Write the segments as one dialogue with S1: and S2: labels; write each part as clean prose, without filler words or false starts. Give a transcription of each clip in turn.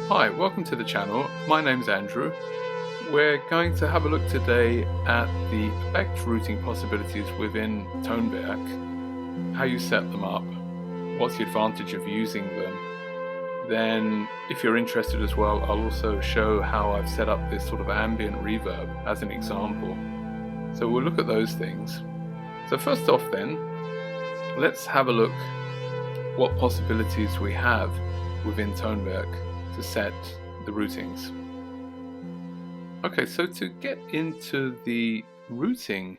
S1: Hi, welcome to the channel. My name's Andrew. We're going to have a look today at the effect routing possibilities within Tonverk, how you set them up, what's the advantage of using them. Then, if you're interested as well, I'll also show how I've set up this sort of ambient reverb as an example. So we'll look at those things. So first off then, let's have a look what possibilities we have within Tonverk to set the routings. Okay, so to get into the routing,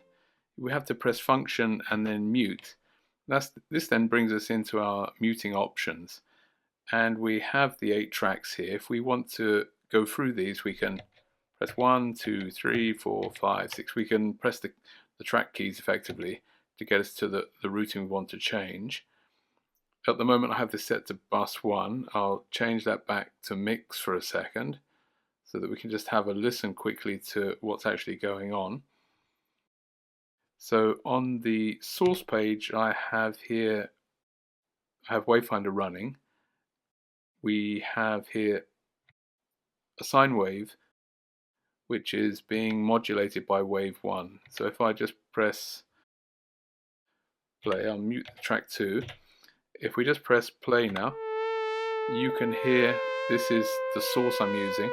S1: we have to press function and then mute. This then brings us into our muting options. And we have the 8 tracks here. If we want to go through these, we can press 1, 2, 3, 4, 5, 6. We can press the track keys effectively to get us to the routing we want to change. At the moment I have this set to bus 1. I'll change that back to mix for a second so that we can just have a listen quickly to what's actually going on. So on the source page I have Wavefinder running. We have here a sine wave which is being modulated by wave 1. So if I just press play, I'll mute track 2. If we just press play now, you can hear this is the source I'm using.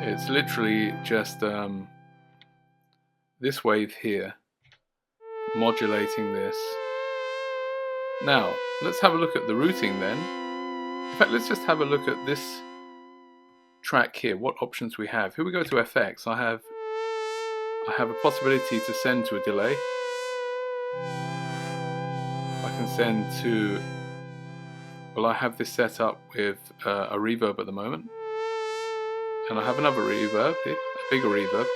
S1: It's literally just this wave here modulating this. Now, let's have a look at the routing then. In fact, let's just have a look at this track here, what options we have. Here we go to FX. I have a possibility to send to a delay. I can send to, well, I have this set up with a reverb at the moment, and I have another reverb here, a bigger reverb.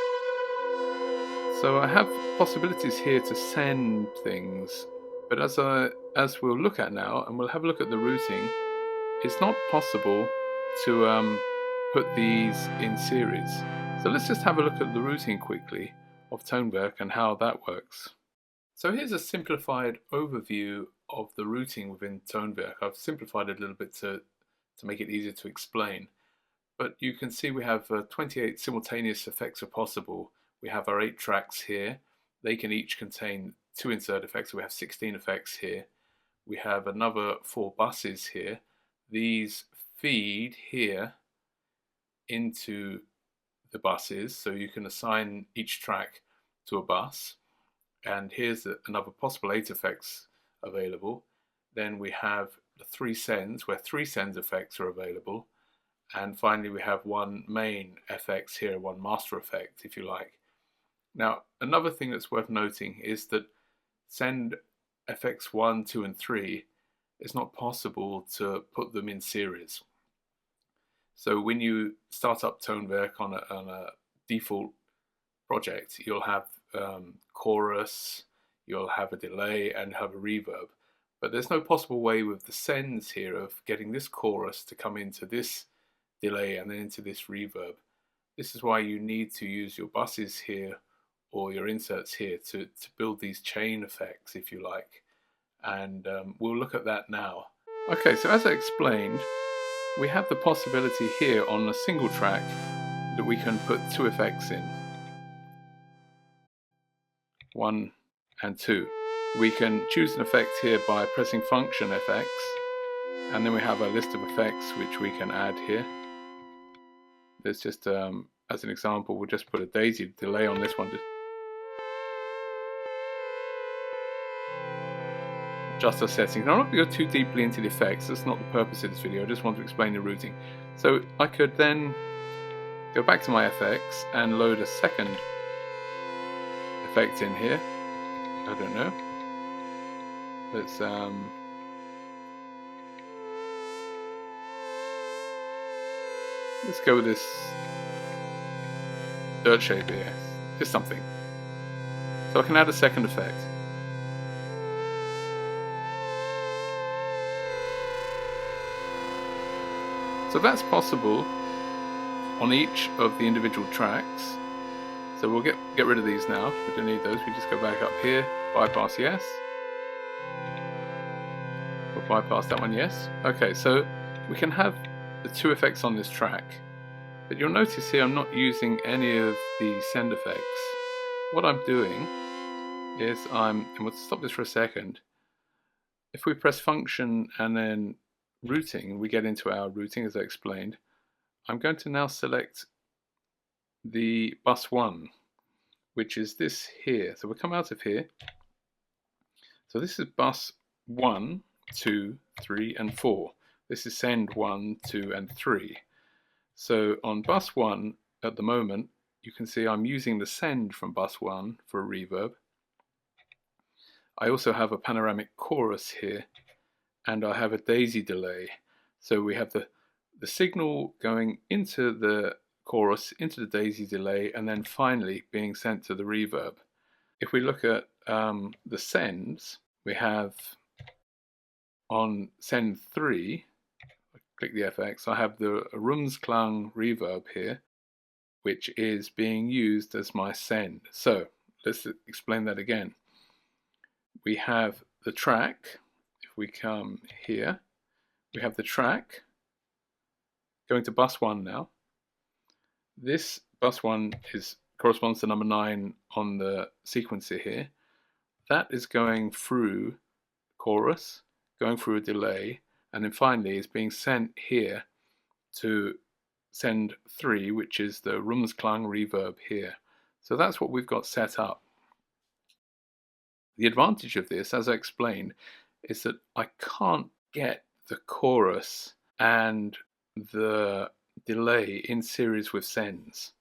S1: So I have possibilities here to send things, but as we'll look at now, and we'll have a look at the routing, it's not possible to put these in series. So let's just have a look at the routing quickly of Tonverk and how that works. So here's a simplified overview of the routing within Tonverk. I've simplified it a little bit to make it easier to explain. But you can see we have 28 simultaneous effects are possible. We have our 8 tracks here. They can each contain 2 insert effects, so we have 16 effects here. We have another 4 buses here. These feed here into the buses, so you can assign each track to a bus. And here's another possible 8 effects available. Then we have the 3 sends, where 3 sends effects are available. And finally we have 1 main FX here, 1 master effect, if you like. Now, another thing that's worth noting is that send FX 1, 2, and 3, it's not possible to put them in series. So when you start up Tonverk on a default project, you'll have chorus, you'll have a delay, and have a reverb. But there's no possible way with the sends here of getting this chorus to come into this delay and then into this reverb. This is why you need to use your buses here or your inserts here to build these chain effects, if you like. And we'll look at that now. Okay, so as I explained, we have the possibility here on a single track that we can put 2 effects in. 1 and 2. We can choose an effect here by pressing function FX, and then we have a list of effects which we can add here. There's just, as an example, we'll just put a daisy delay on this one. Just our settings. Now, I'm not going to go too deeply into the effects. That's not the purpose of this video. I just want to explain the routing. So I could then go back to my FX and load a second effect in here. I don't know. Let's go with this dirt shape here. Just something. So I can add a second effect. So that's possible on each of the individual tracks. So we'll get rid of these now. We don't need those. We just go back up here, bypass yes. We'll bypass that one, yes. Okay, so we can have the two effects on this track, but you'll notice here I'm not using any of the send effects. What I'm doing is and we'll stop this for a second. If we press function and then routing, we get into our routing as I explained. I'm going to now select the bus 1, which is this here. So we'll come out of here. So this is bus 1, 2, 3, and 4. This is send 1, 2, and 3. So on bus 1 at the moment, you can see I'm using the send from bus 1 for a reverb. I also have a panoramic chorus here, and I have a daisy delay. So we have the signal going into the chorus, into the daisy delay, and then finally being sent to the reverb. If we look at the sends, we have on send 3, click the FX, I have the Rumsklang reverb here, which is being used as my send. So let's explain that again. We have the track. If we come here, we have the track going to bus 1 now. This bus 1 corresponds to number 9 on the sequencer here. That is going through chorus, going through a delay, and then finally is being sent here to send 3, which is the Rumsklang reverb here. So that's what we've got set up. The advantage of this, as I explained, is that I can't get the chorus and the delay in series with sends.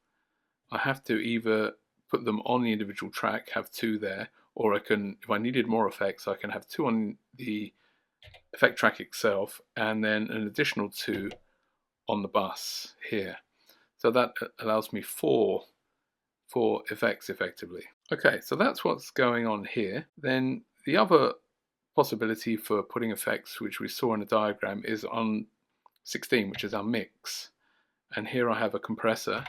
S1: I have to either put them on the individual track, have 2 there, or I can, if I needed more effects, I can have 2 on the effect track itself and then an additional 2 on the bus here. So that allows me 4 effects effectively. Okay, so that's what's going on here. Then the other possibility for putting effects, which we saw in the diagram, is on 16, which is our mix. And here I have a compressor.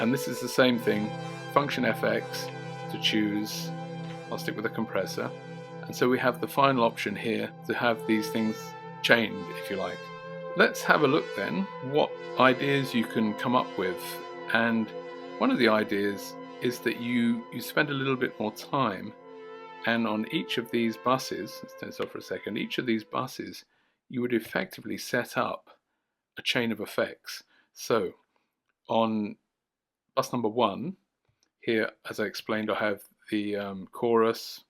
S1: And this is the same thing, function FX to choose. I'll stick with the compressor. And so we have the final option here to have these things chained, if you like. Let's have a look then what ideas you can come up with. And one of the ideas is that you spend a little bit more time, and on each of these buses, let's turn this off for a second, each of these buses you would effectively set up a chain of effects. So on bus number 1 here, as I explained, I have the chorus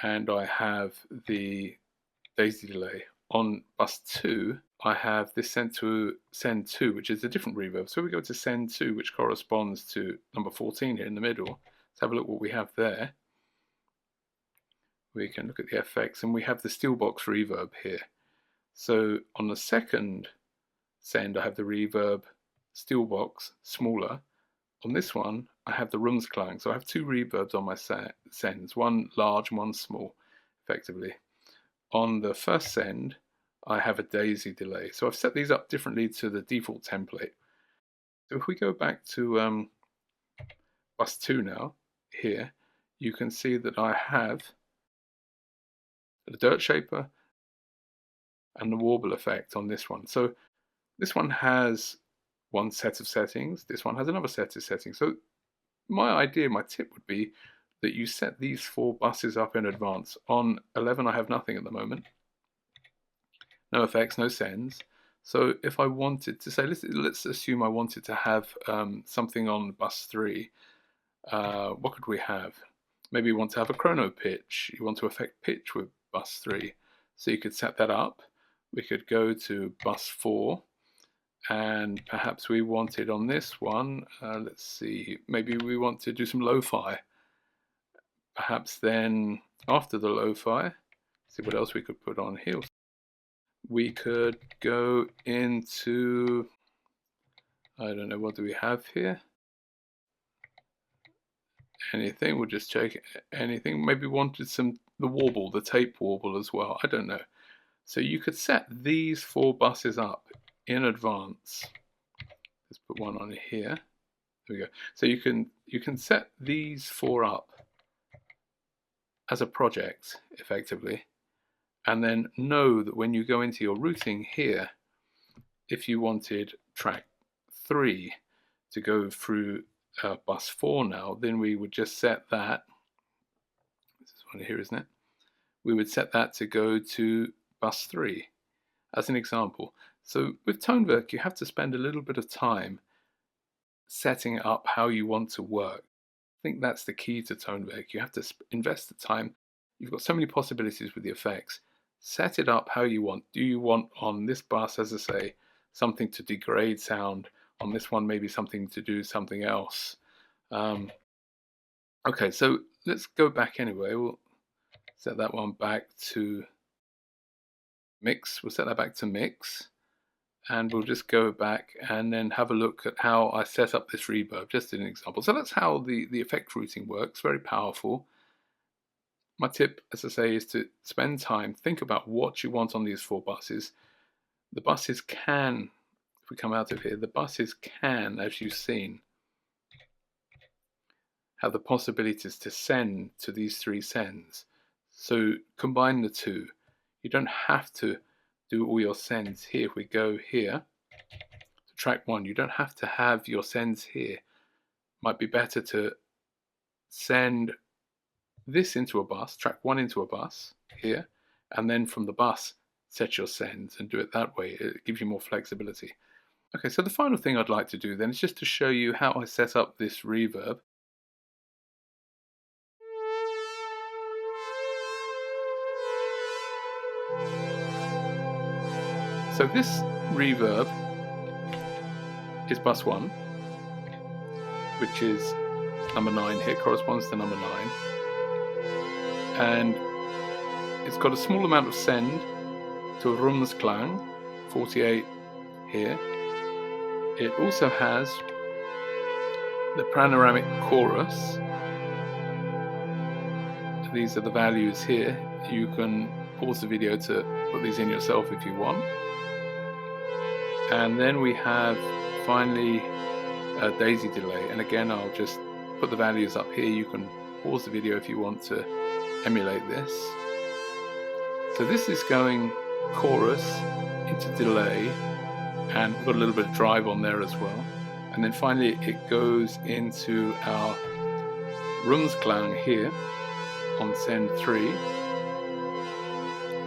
S1: and I have the daisy delay. On bus 2 I have this send 2, which is a different reverb. So we go to send 2, which corresponds to number 14 here in the middle. Let's have a look what we have there. We can look at the effects, and we have the Steelbox reverb here. So on the second send I have the reverb Steelbox smaller. On this one I have the Rumsklang. So I have 2 reverbs on my sends, one large and one small effectively. On the first send I have a daisy delay. So I've set these up differently to the default template. So if we go back to bus 2 now, here, you can see that I have the dirt shaper and the warble effect on this one. So this one has one set of settings, this one has another set of settings. So my tip would be that you set these 4 buses up in advance. On 11 I have nothing at the moment. No effects, no sends. So if I wanted to say, let's assume I wanted to have something on bus 3, what could we have? Maybe you want to have a chrono pitch. You want to affect pitch with bus 3. So you could set that up. We could go to bus 4, and perhaps we wanted on this one, let's see, maybe we want to do some lo-fi. Perhaps then after the lo-fi, see what else we could put on here. We could go into, I don't know, what do we have here? Anything, we'll just check anything. Maybe we wanted the warble, the tape warble as well, I don't know. So you could set these 4 buses up in advance. Let's put one on here. There we go. So you can set these 4 up as a project effectively, and then know that when you go into your routing here, if you wanted track 3 to go through bus 4 now, then we would just set that, this is one here, isn't it? We would set that to go to bus 3 as an example. So with Tonverk, you have to spend a little bit of time setting up how you want to work. I think that's the key to Tonverk. You have to invest the time. You've got so many possibilities with the effects. Set it up how you want. Do you want on this bus, as I say, something to degrade sound? On this one, maybe something to do something else. Okay, so let's go back anyway. We'll set that one back to mix. We'll set that back to mix. And we'll just go back and then have a look at how I set up this reverb, just as an example. So that's how the effect routing works, very powerful. My tip, as I say, is to spend time, think about what you want on these 4 buses. The buses can, if we come out of here, the buses can, as you've seen, have the possibilities to send to these 3 sends. So combine the 2. You don't have to do all your sends here. If we go here to track 1, you don't have to have your sends here. Might be better to send this into a bus, track 1 into a bus here, and then from the bus set your sends and do it that way. It gives you more flexibility. Okay, so the final thing I'd like to do then is just to show you how I set up this reverb. So this reverb is bus 1, which is number 9 here, corresponds to number 9. And it's got a small amount of send to Rumsklang, 48 here. It also has the panoramic chorus. These are the values here. You can pause the video to put these in yourself if you want. And then we have finally a daisy delay. And again, I'll just put the values up here. You can pause the video if you want to emulate this. So this is going chorus into delay, and we've got a little bit of drive on there as well. And then finally it goes into our Rumsklang here on send 3,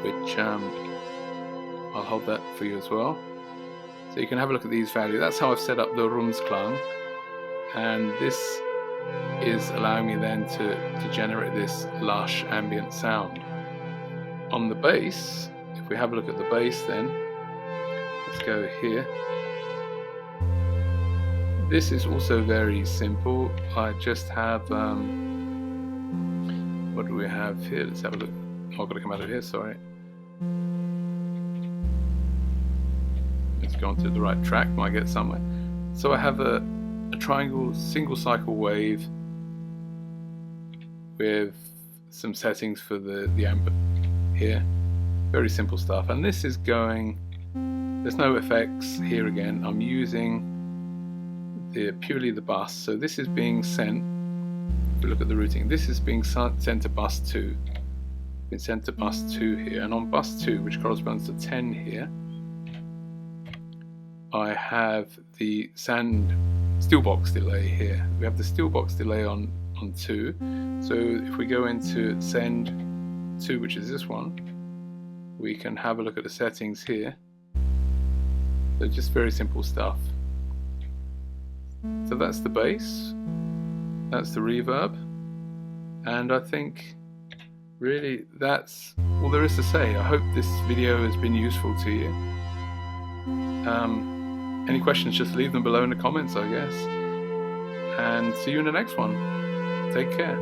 S1: which I'll hold that for you as well. So you can have a look at these values. That's how I've set up the Rumsklang, and this is allowing me then to generate this lush ambient sound. On the bass, if we have a look at the bass then, let's go here. This is also very simple. I just have, what do we have here? Let's have a look. Oh, I've got to come out of here, sorry. Let's go onto the right track, might get somewhere. So I have a triangle single cycle wave with some settings for the ambient here. Very simple stuff. And this is going, there's no effects here again. I'm using purely the bus. So this is being sent, if we look at the routing, this is being sent to bus 2. Been sent to bus 2 here. And on bus 2, which corresponds to 10 here, I have the steelbox delay here. We have the steelbox delay on 2. So if we go into send 2, which is this one, we can have a look at the settings here. So just very simple stuff. So that's the bass, that's the reverb, and I think really that's all there is to say. I hope this video has been useful to you. Any questions, just leave them below in the comments, I guess. And see you in the next one. Take care.